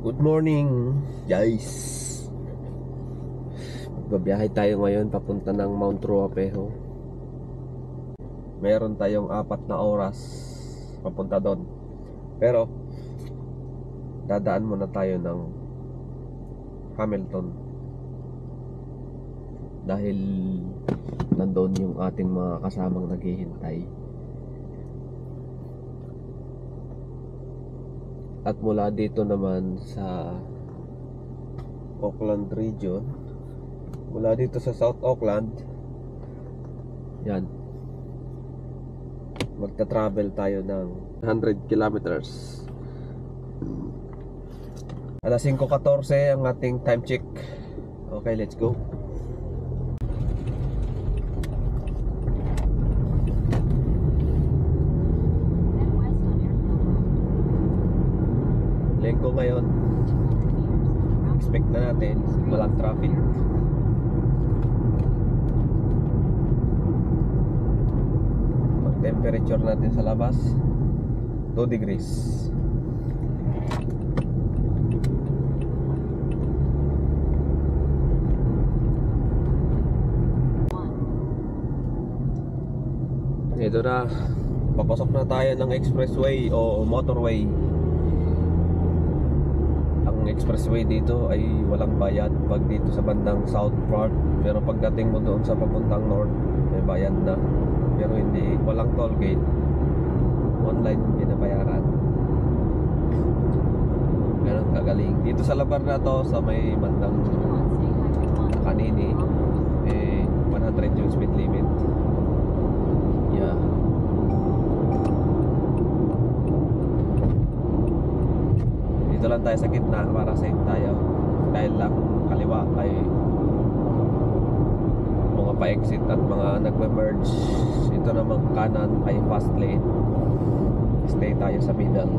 Good morning, guys. Magbabiyahe tayo ngayon papunta ng Mount Ruapeho. Meron tayong 4 na oras papunta doon. Pero dadaan muna tayo ng Hamilton dahil nandoon yung ating mga kasamang naghihintay. At mula dito naman sa Auckland region, mula dito sa South Auckland, yan, magta-travel tayo ng 100 kilometers. Alas 5:14 ang ating time check. Okay, let's go. Lengko ngayon. Expect na natin walang traffic. Ang temperature natin sa labas 2 degrees. Ito na, papasok na tayo ng expressway o motorway. Ang expressway dito ay walang bayad pag dito sa bandang south part, pero pagdating mo doon sa papuntang north may bayad na, pero hindi, walang toll gate, online binabayaran. Ganun kagaling dito sa lugar na to, sa may bandang Kanini, 100 yung speed limit. Yeah. Dito lang tayo sa gitna para safe tayo. Dahil lang kaliwa ay mga pa-exit at mga nagme-merge. Ito namang kanan ay fast lane. Stay tayo sa middle.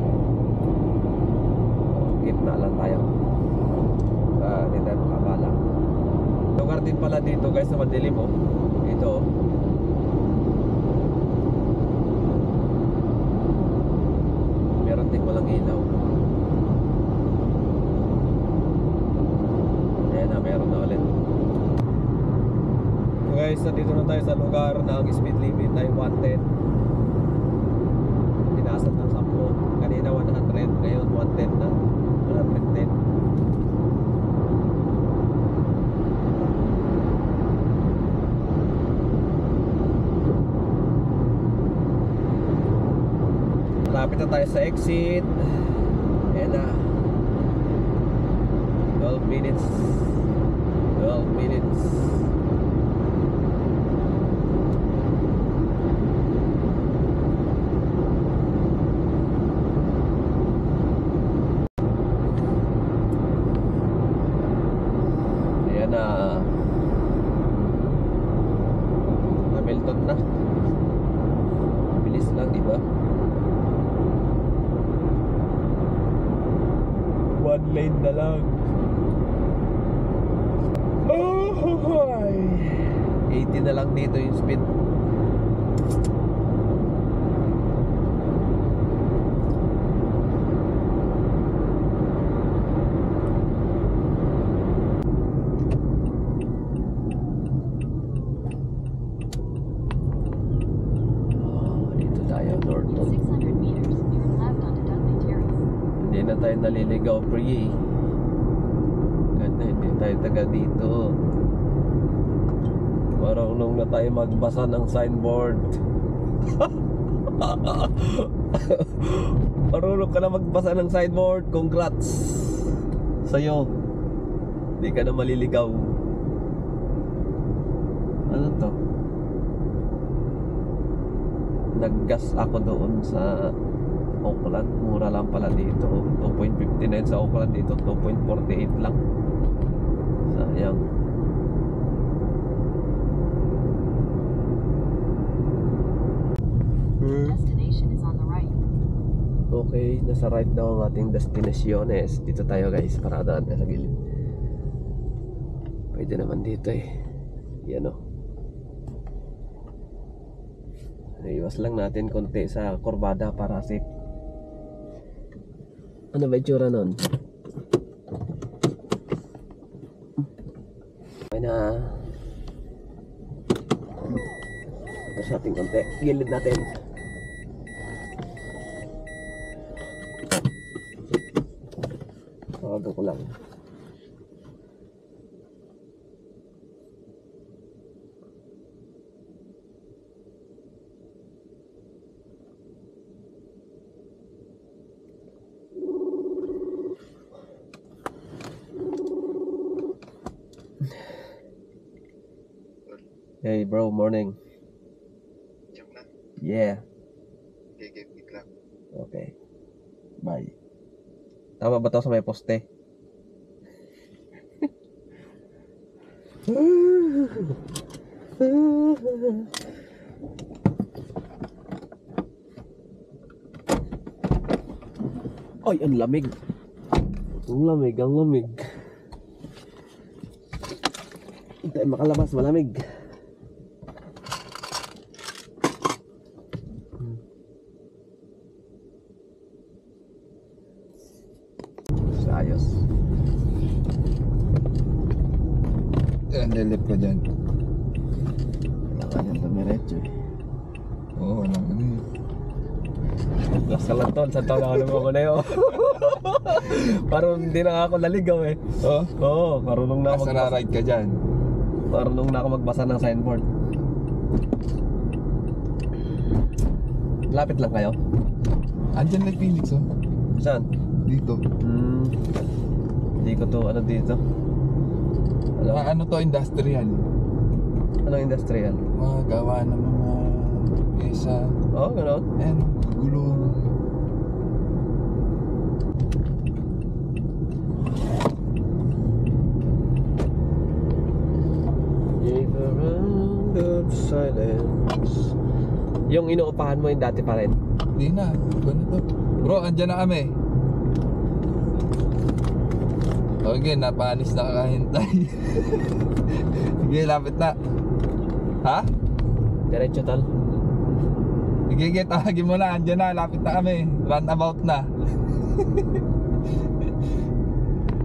Gitna lang tayo. Hindi tayo makabala. Lugar din pala dito guys na madilim oh. Ito meron din walang ilaw. Ayan na, meron na ulit. So guys, dito na tayo sa lugar na ang speed limit ay 110. Tinaasat ng 10. Kanina 100, ngayon 110 na. 110. Malapit na tayo sa exit. Ayan na, 12 minutes. 12 minutes. Ayan na, Hamilton na. Bilis lang, diba? One lane na lang. Oh, 80 na lang dito yung speed. Dito tayo, Norton. 600 meters, turn left onto Dudley Terrace. Hindi na tayo naliligaw, pre. Ganda, hindi tayo taga dito. Marunong na tayo magbasa ng signboard. Marunong ka na magbasa ng signboard. Congrats sa'yo. Hindi ka na maliligaw. Ano to? Naggas ako doon sa Auckland. Mura lang pala dito. 2.59 sa Auckland, dito 2.48 lang. Sayang. Destination is on the right. Okay, nasa right daw ang ating destinaciones. Dito tayo guys, paradaan na sa gilid. Pwede naman dito eh. Yan o. Iwas lang natin konti sa kurbada para safe. Ano ba itsura nun? na. Tapos natin konti. Gilid natin. Tawagan ko lang. Hey bro, morning. Joke lang. Yeah. Gigigit lang. Okay. Bye. Tama ba to sa may poste? Ay, ang lamig. Ang lamig, ang lamig. Hindi tayo makalabas, malamig. Ayos. Yan, lilip ko dyan. Kailangan yan dumiretso eh. Oo, walang ano yun. Last ka lang tol, sa tol ako naman na yun. Parang hindi na ako naligaw eh. Oo? Oo, marunong na ako Basta magbasa. na-ride ka dyan. Marunong na ako magbasa ng signboard. Lapit lang kayo. Andyan na Phoenix, oh. Saan? Dito. Hindi ko to, ano dito? Ano to, industrial. Anong industrial? Mga gawa ng mga pyesa. Oo, gano'n. Ayan, gulong. Gave a round of silence. Yung inuupahan mo yung dati pa rin. Hindi na. Ano to? Bro, andyan na kami. Okay, napanis na kakahintay. Sige, lapit na. Ha? Diretso tol. Sige, tawagin mo na. Andyan na, lapit na kami. Runabout na.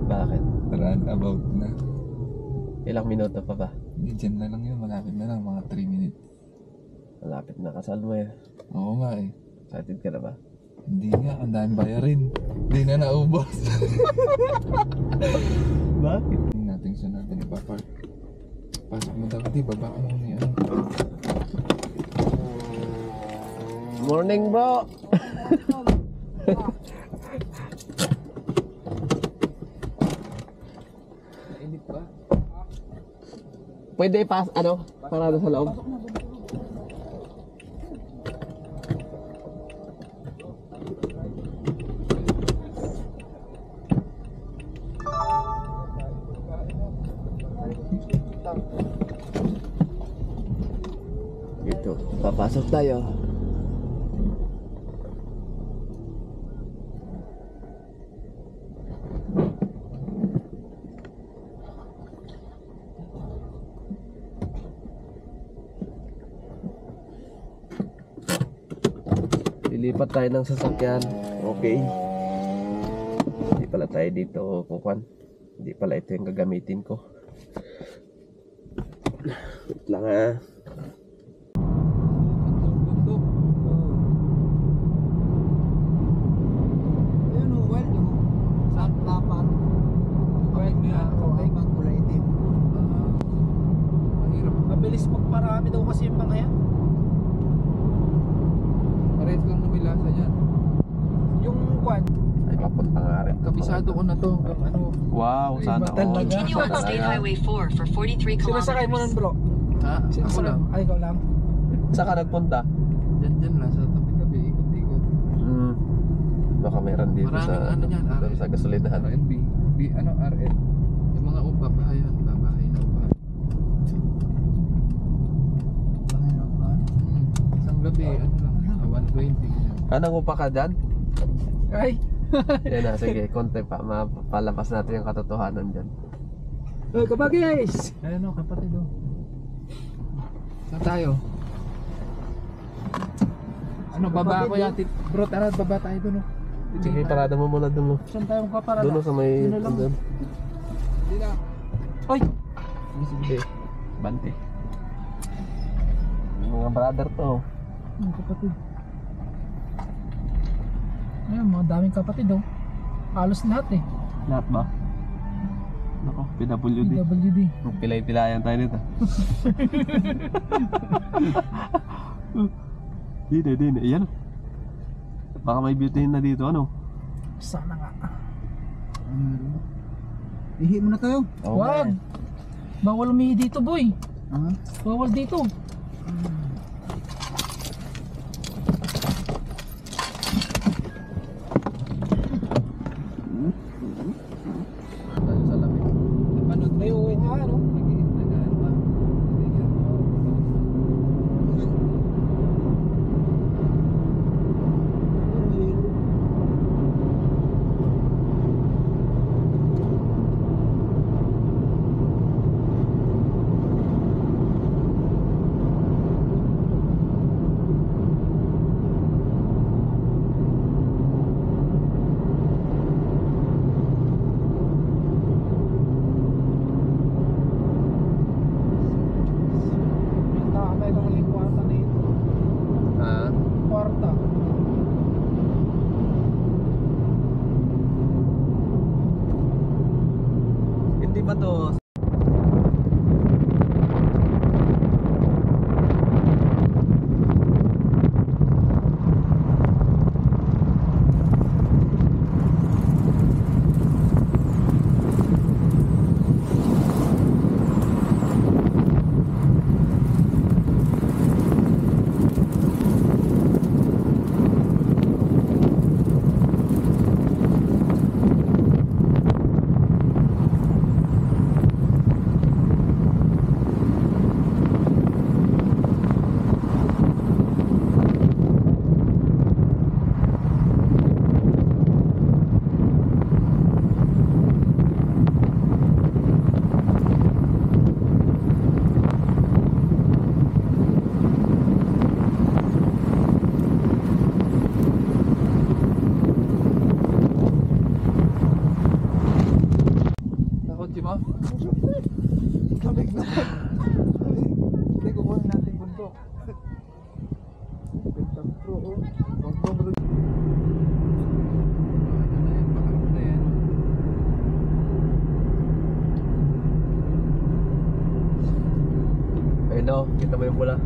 Bakit? Runabout na. Ilang minuto pa ba? Hindi, dyan na lang yun. Malapit na lang, mga 3 minutes. Malapit na, kasal mo eh. Oo nga eh. Excited ka na ba? Hindi nga, ang daan bayarin. Hindi na naubos. Bakit? Tingnan natin saan natin ipapark. Pasok mo daw, di baba ka muna yung ano. Morning bro! Init ba? Pwede ipas, ano? Parado sa loob? Ito, papasok tayo. Lilipat tayo ng sasakyan. Okay. Hindi pala tayo dito kukuhan. Hindi pala ito yung gagamitin ko. Wait lang ha. Ayun o, wild o. Sa tapat. Wild na ako ay magkulay din. Mahirap. Mabilis magparami daw kasi yung mga yan. Parehas lang numilasa yan. Yung kwan. Ay, papunta nga rin. Kabisado ko na to. Ano? Wow, sana all. Talaga? Continue on State Highway 4 for 43 Sinasakay mo nun kilometers. bro. Ha? Ako Sinasakay lang. mo. Ay, ikaw lang. Saan ka nagpunta? Dyan lang sa tabi-tabi. Ikot-ikot. Baka meron dito Maraming sa, ano yan, doon sa gasolinahan. RNB. RN. Yung mga upa pa yan. Babahay na upa. Isang gabi, ano lang. 120. ganyan. Anong upa ka dyan? Ay. Yan na, sige, konti pa. Mapalabas natin yung katotohanan dyan. Ay, kabagis. Ayun o, kapatid o. Saan tayo? Ano, baba ako yan. Bro, tara, baba tayo dun o. Sige, parada mo muna doon. Saan tayong kaparada? Doon sa may... Yun na lang. doon. Hindi na. Ay. Okay. Bante. Mga brother to. Mga kapatid. Ayun, mga daming kapatid oh. Halos lahat eh. Lahat ba? Nako, PWD. PWD. Pilay-pilayan tayo nito. Di. Ayan. Baka may beauty na dito, ano? Sana nga. Ihi mo na tayo. Wag! Bawal umihi dito boy. Bawal dito. Tayo sa lamig. Napanood ba yung ano? Nag-ano ba? Takay lang yung kwarta na ito. Ha? Kwarta. Hindi ba to? Takot di ba? Kabig na. Hindi, kukunin natin bundok. Bentang pro, oh. Bentang pro. Ano na yan? Ayun o, kita mo yung pula.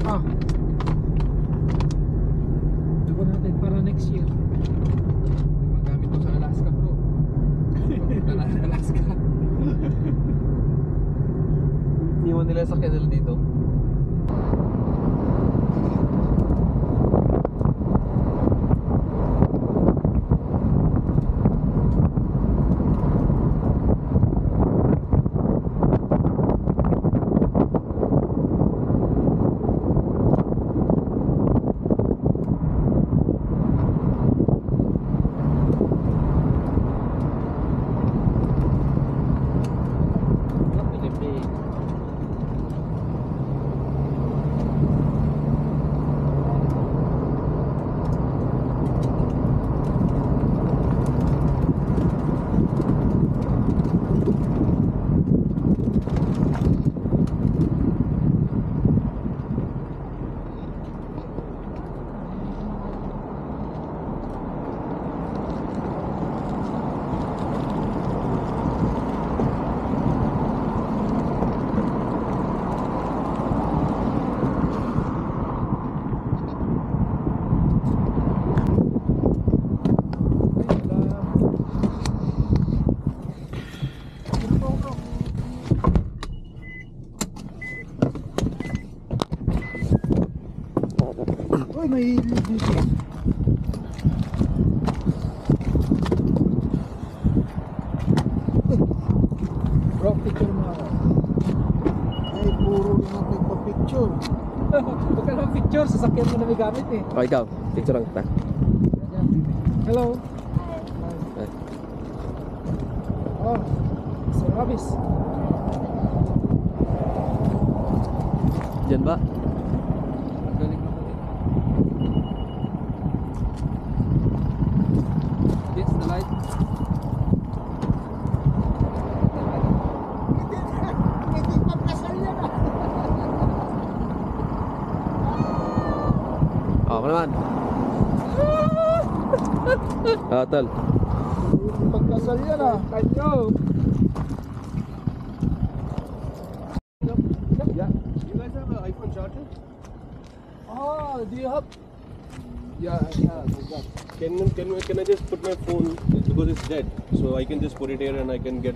Ah. Ito natin para next year. Magamit ko sa Alaska, bro. Papunta na sa Alaska. Iniwan nila sa kennel dito. Uy, may ilog dito. Bro, picture mo ako. Ay, puro na nagpa-picture. Huwag ka naman picture, sasakyan mo na may gamit eh. O ikaw, picture lang kita. Hello. Ay. Oh, Sir Rabis. Diyan ba? Galing naman Ako naman. Tol. Pagkasal yan ah. Kanyo. Yeah. You guys have an iPhone charger? Oh, do you have? Yeah, like that. Can I just put my phone because it's dead, so I can just put it here and I can get.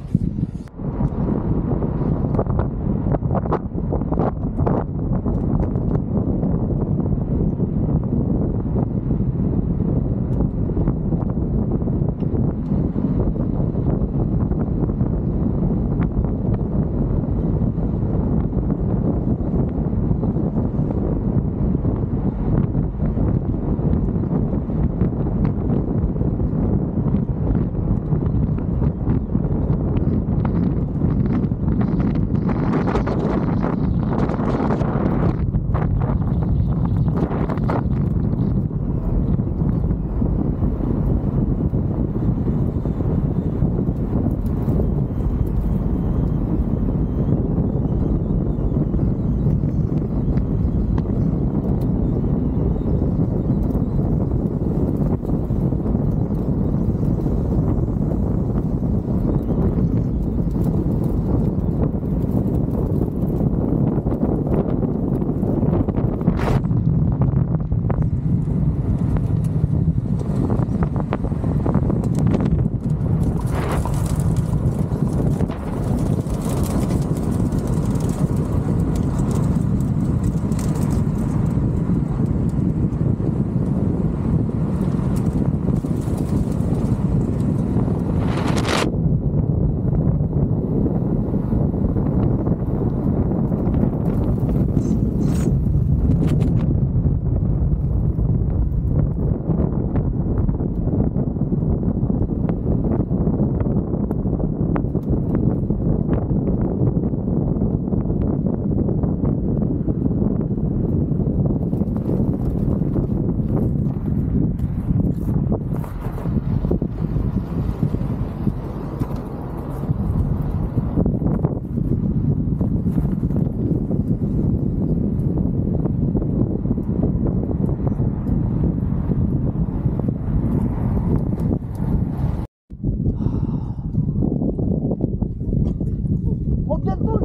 Huwag yan tol.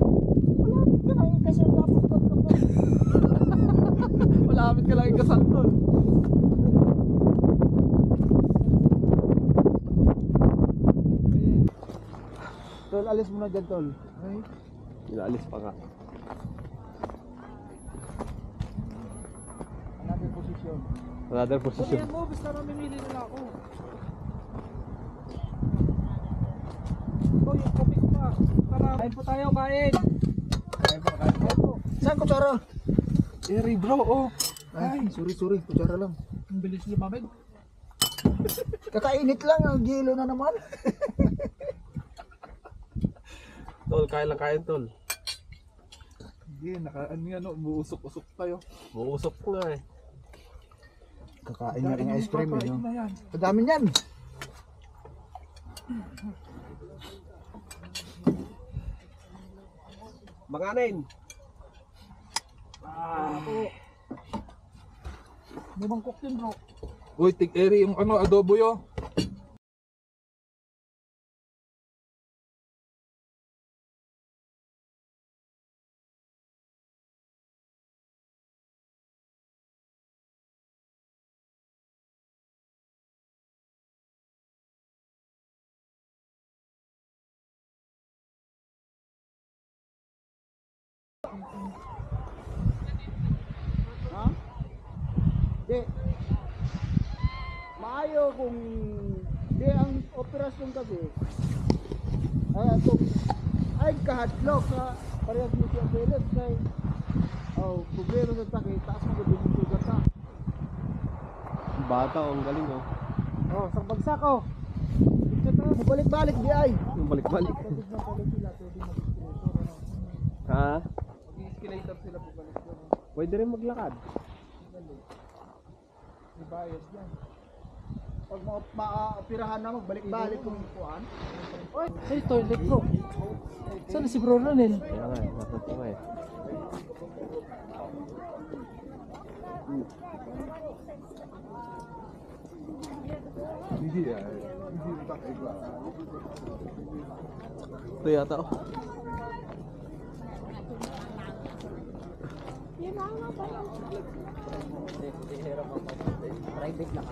Malapit ka lang ikasal tapos tol ka pa. Malapit ka lang ikasal tol. Tol, alis mo na dyan tol. Okay? Inaalis pa nga. Another position. Another position. Sabihan mo, basta mamimili nila ako. Ito yung kopik pa. Tara, kain po tayo, kain. Kain po. Saan kutsara? Eri bro, oh. Ay, sorry, kutsara lang. Ang bilis lumamig. Kakainit lang, ang gilo na naman. Tol, kain lang kain tol. Hindi, buusok-usok tayo. Buusok na eh. Kakain na ng ice cream, Kakain no? na yan. Ang dami niyan. Manganin. May mangkok din bro. Uy, tig-eri yung adobo yo. Ha? Di. Maayo kung di ang operasyon kasi ay kahadlok sa parehas mo siya belet kay problema sa takay taas mo din yung sugat ka. Bata, ang galing oh. Sa bagsak balik-balik di ay. Yung balik-balik. Ha? Escalator sila pabalik doon. Pwede rin maglakad. Ibayad yan. Pag maoperahan na, magbalik-balik kung kuhan. Ay, toilet bro. Saan na si Bro Ronel? Kaya nga, nasa ito nga eh. Hindi ah. Hindi pa iba. Ito yata oh. Private lang.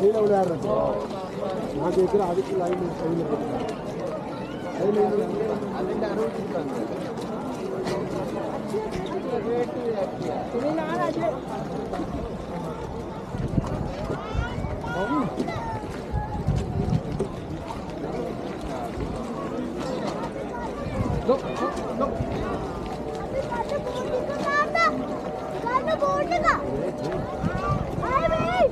Hindi na ular. Nakakita adik lain mo sa ilo. Ayun na yun. Ating laro dito. Ini na ara je. Go. Gana board ka. Ay, wait.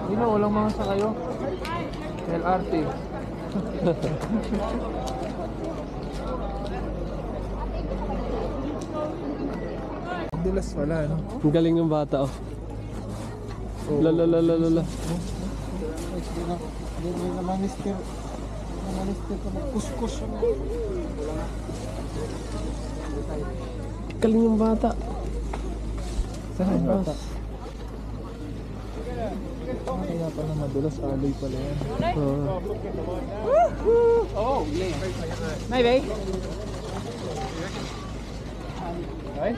Hindi walang mga sa kayo. LRT. Dulas pala, no? Ang galing ng bata oh. Lalalala. Hindi naman mister. Naman mister ko kuskus. Galing ng bata. Saan yung bata? Kaya pala madulas, alay pala yan. May bay. Ay.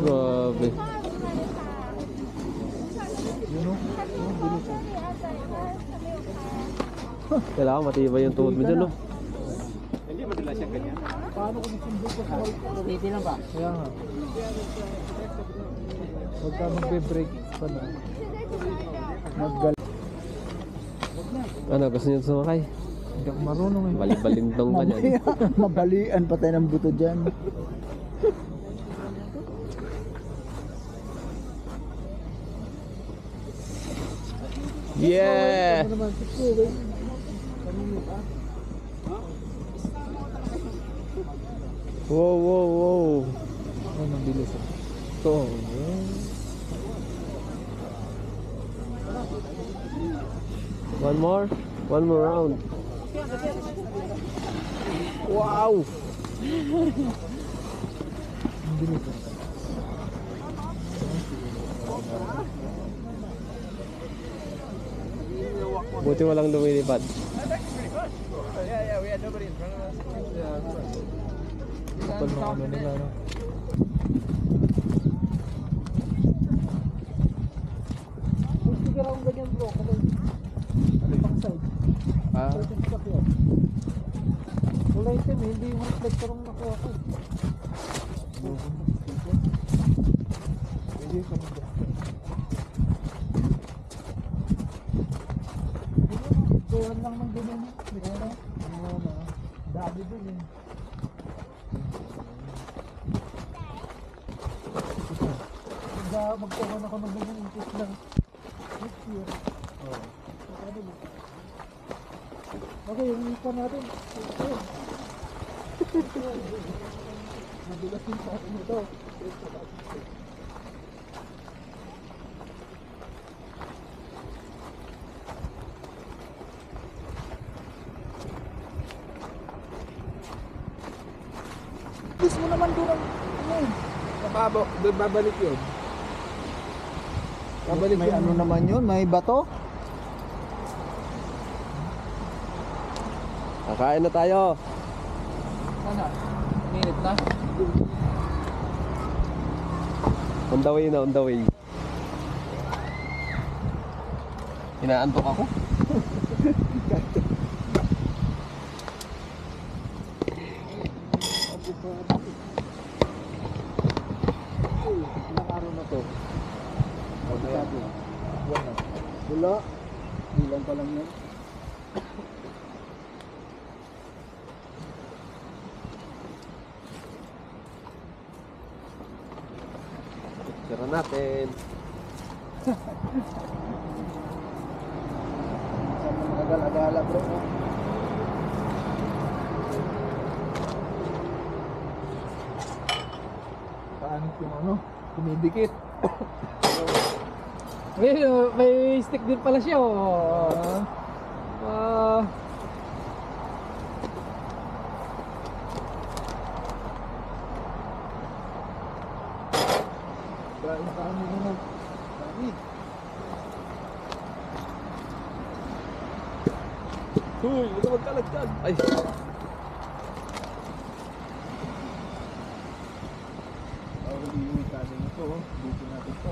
Grabe. Kailangan matibay yung tuhod mo dyan no? Pwede lang ba? Kaya nga. Pagka magbe-break pa na. Ano, gusto niyo sumakay? Hindi ako marunong eh. Balibalintong ka dyan. Mabalian pa tayo ng buto dyan. Yeah! Wow. Ay, mabilis eh. Ito. One more round. Wow! Mabilis eh. Buti walang lumilipad. Kapag mga ano nila, no? Sige raw ganyan bro. Pang side. Ah, Wala item eh. Hindi yung reflector ang nakuha ko. hindi ka mag- Gawan lang ng ganyan. Hindi na. Dami dun eh. Magkawan ako ng ganyan. Impit lang. Next year. Okay, yung ipa natin. Madulas yung sa akin ito. Gusto mo naman doon ang Babalik yun. babalik may ano naman yun, may bato. Kakain na tayo. Sana? Minute na? On the way na, on the way. Inaantok ako. Ilang araw na to? Wala. Bilang pa lang yan. Tira natin. Agal-agala bro. Paano yung ano? Kumidikit. May stick din pala siya. Oh. Dami naman. Dami. Huy, ito magkalag dyan. Ay. Huli yung kanin ito. Dito natin ito.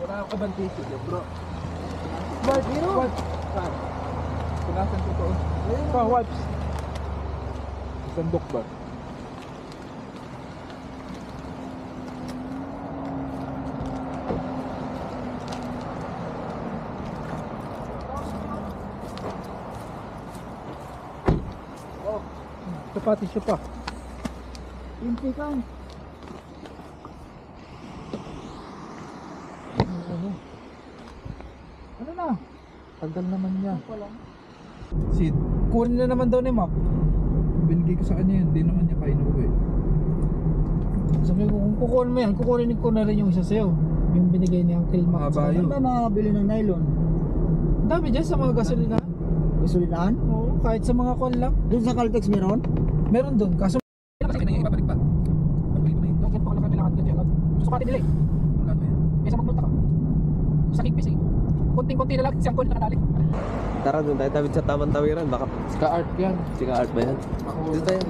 Wala ako bang ticket bro? Bart, hero. Saan? Punasan ko to. Pa, wipes. Sandok ba? Ito pa, tissue pa. Impikan. Ano na? Tagal naman niya. Sid, Kunin na naman daw ni Mac. binigay ko sa kanya yun. Hindi naman niya painuwi. Sabi ko, kung kukunin mo yan, kukunin ko na rin yung isa sa'yo. Yung binigay ni Uncle Mac. Mahaba yun. Saan ba makabili ng nylon? Ang dami dyan sa mga gasolina. Gasolinahan? Oo, kahit sa mga kwan lang. Doon sa Caltex meron? Meron doon. Kaso, Kasi kanya ibabalik pa. Babalik mo na yun. bakit pa kalaki kailangan doon yan? Gusto ka nila eh. Wala na yan. Kaysa magpunta ka. Sa Kingfish eh. Kunting-kunti na lang, siyang kon nakadali. Tara, doon tayo tawid sa tamang tawiran. Baka Ska art yan. sika art ba yan? Dito tayo.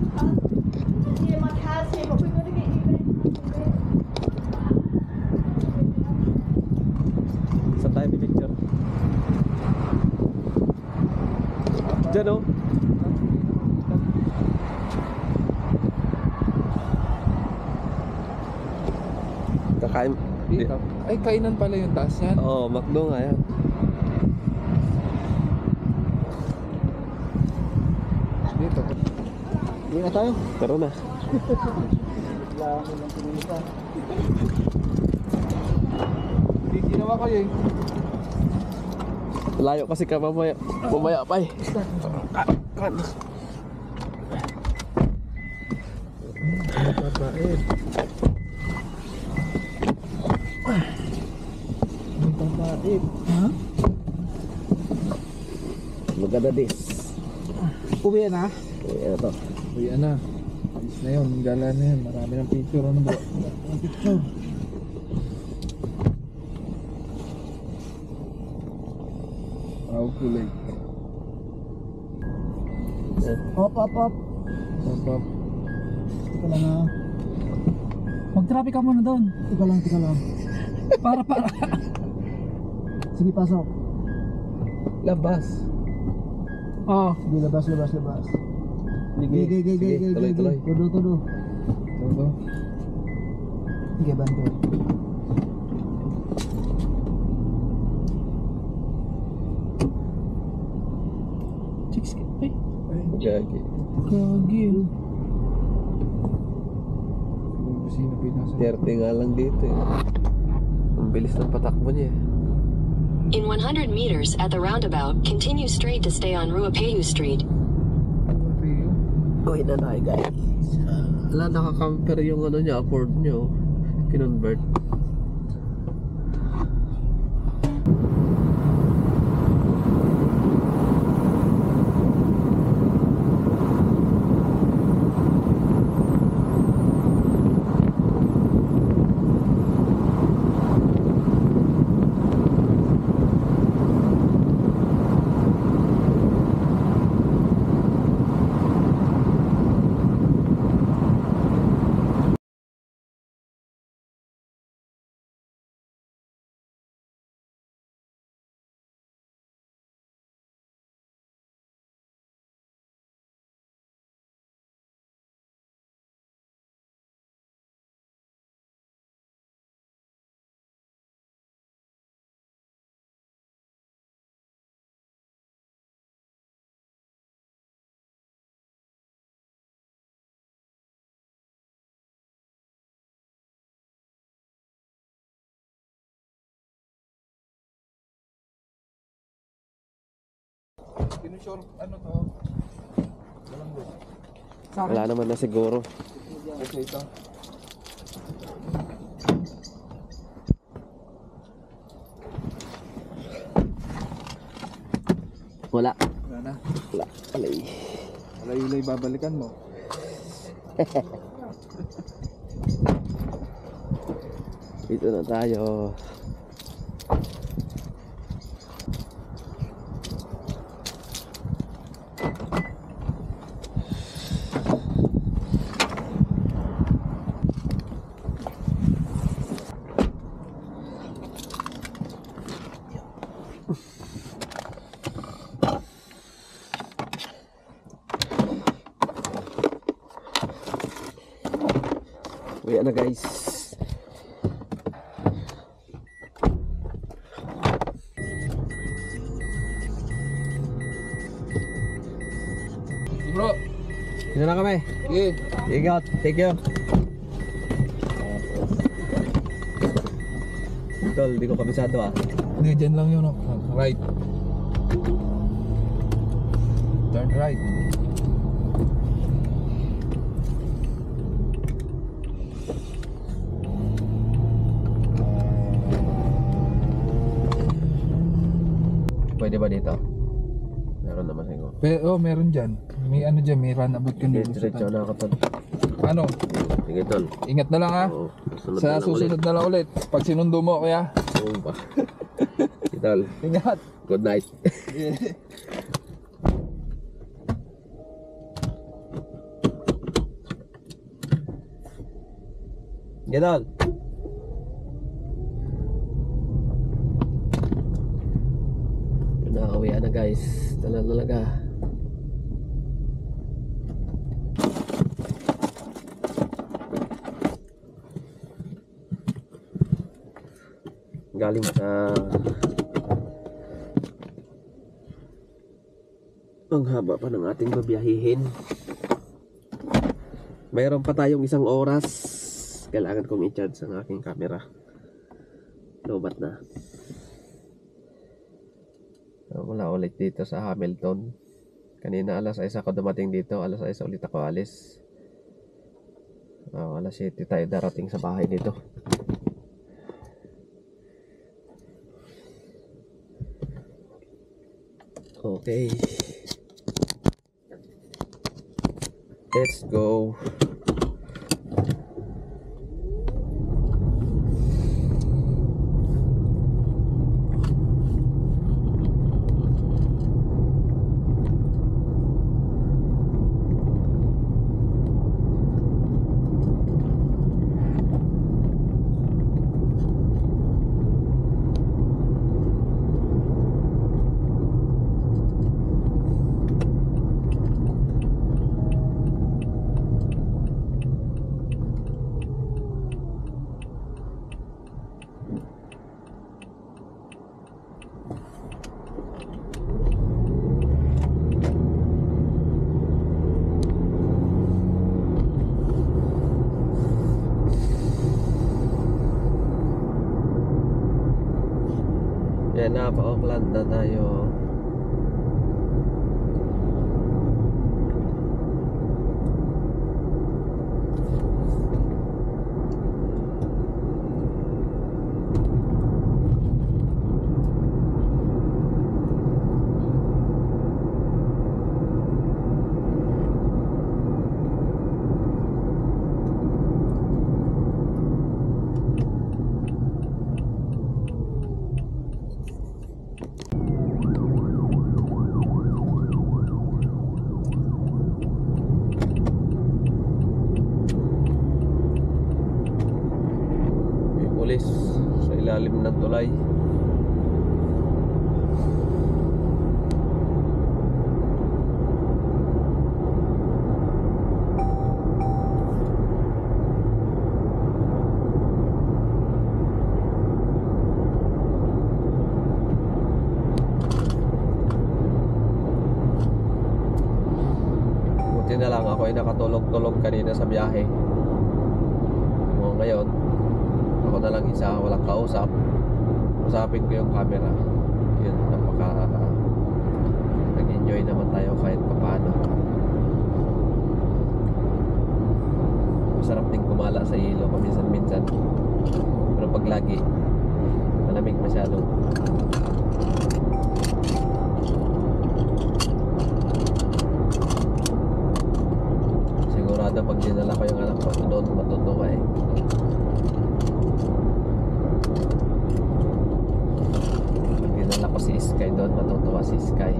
Yeah, my cat's here, but we're gonna get you back. Saan tayo pipicture? Diyan o. Kakain. Dito. Ay, kainan pala yung taas yan. Oo, McDo nga yan. Dito. Hindi na tayo. Tara na. Kailangan mo lang tumulisa. Hindi ginawa kayo eh. Layo kasi ka mamaya. Mamaya pa eh. Kan. Babait. Ang pambait. Ha? Maganda dis. Uwi na. Ayan to. Uy, na. Ayos na yun. Gala na yun. Marami ng picture. Ano ba? Ang picture. Wow, kulay. Hop, hop, hop. Pop. Teka lang ha. Mag-traffic ka muna doon. Teka lang. Para. Sige, pasok. Labas. Oo. Sige, labas. Sige, tuloy. Tudo. Todo. Sige, bantu. Chicks. Ay, Gagi. kagi. Yung busina pinasa. 30 nga lang dito eh. Ang bilis ng patakbo niya eh. In 100 meters at the roundabout, continue straight to stay on Ruapehu Street. Uy na tayo guys. Wala, nakakamper yung ano niya, Accord niyo. Kinonvert. Pinusure, ano to? Walang bus. Wala naman na siguro. Kasi ito. Wala. Wala na. Wala. Alay. Alay-ulay babalikan mo. Dito na tayo. Uwi na guys. Bro, Dito na kami. sige. Ingat. Thank you. Tol, di ko kabisado ah. Hindi, dyan lang yun. Right. Turn right. Pwede ba dito? Meron naman siguro. Pero, meron dyan. May ano dyan, may runabout ka na. Diretso na ako tol. Ano? Sige tol. Ingat na lang ha. Oo. Sunod na Sa lang susunod na lang ulit. Pag sinundo mo, kaya. Oo ba? Sige tol. Ingat. Good night. Gedol. Nakakawian na guys. Talaga. Galing sa ang haba pa ng ating babiyahihin. Mayroon pa tayong 1 oras. Kailangan kong i-charge ang aking camera. Lobat na. Wala ulit dito sa Hamilton. Kanina alas 6 ako dumating dito. Alas 6 ulit ako alis. Alas 7 tayo darating sa bahay dito. Okay. Let's go. Ayan na, pa-Auckland na tayo. Pulis sa ilalim ng tulay. Buti na lang ako ay nakatulog-tulog kanina sa biyahe. Ngayon ako na lang isa, walang kausap. Usapin ko yung camera. Yun, nag-enjoy naman tayo kahit papaano. Masarap din kumala sa ilo paminsan-minsan. Pero pag lagi, malamig masyado. Sigurado pag dinala ko yung anak ko doon, matutuwa eh. Ako si Sky doon, matutuwa si Sky.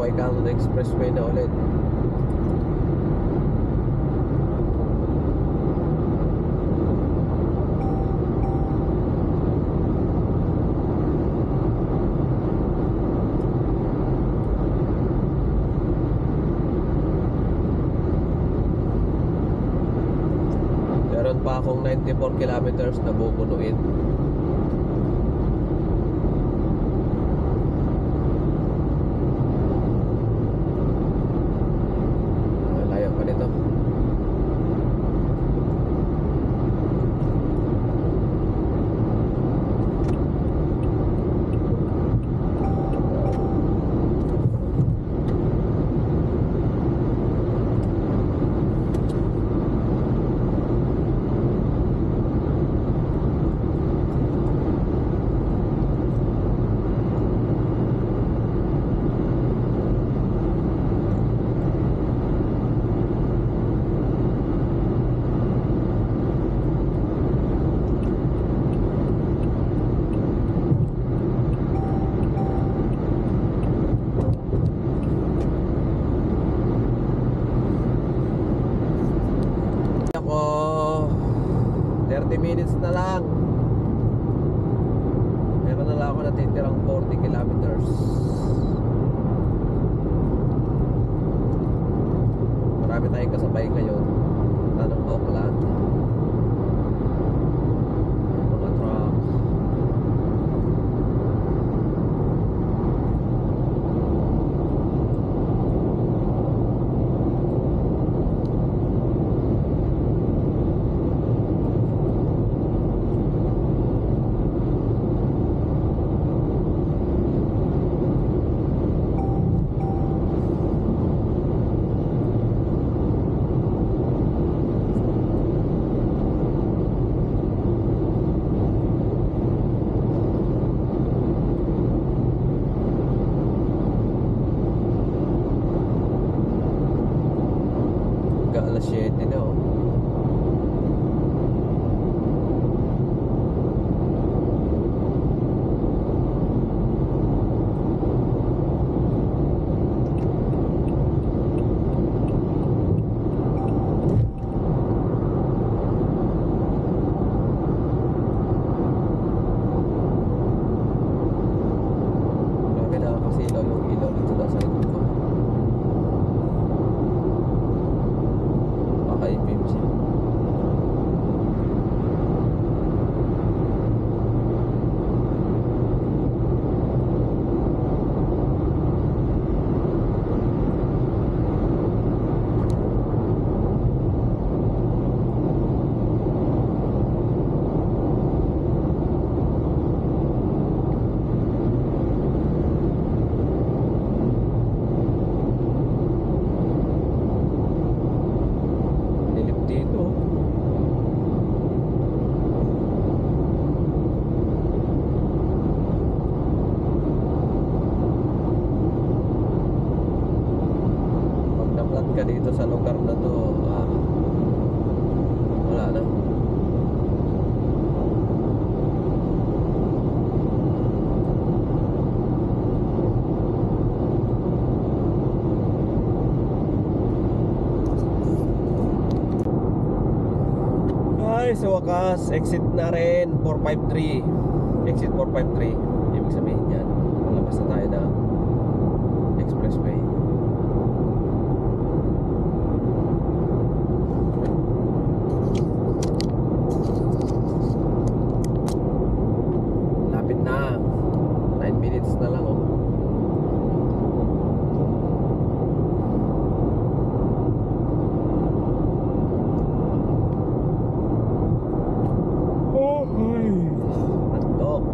Waikam Expressway na ulit. Meron pa akong 94 kilometers na bubunuin. minutes na lang. Meron na lang ako natitirang 40 kilometers. Marami tayong kasabay ngayon. Tanong Auckland. Mga truck. Alas 7 na oh. Grabe na kasi ilaw yung ilaw dito sa likod ko. Ipim siya. Ka dito sa lugar na to, wala na. Ay, sa wakas, exit na rin 453. Exit 453. Ibig sabihin yan, malabas na tayo ng expressway. Na 9 minutes na lang oh. Oh, ay. Antok.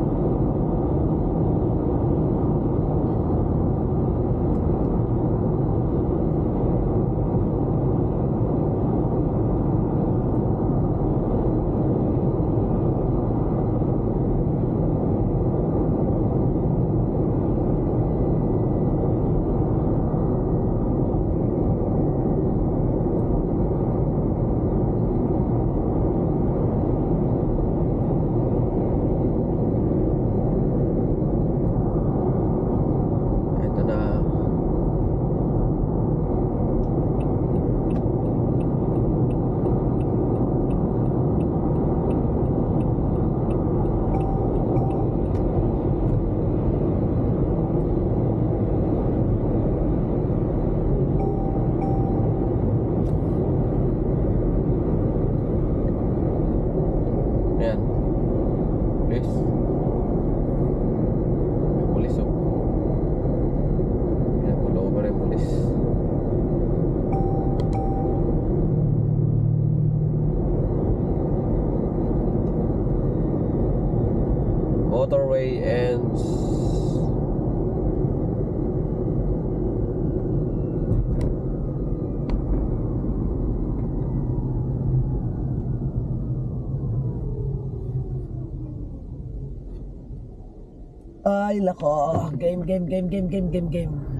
motorway ends. Ay, lako. Game.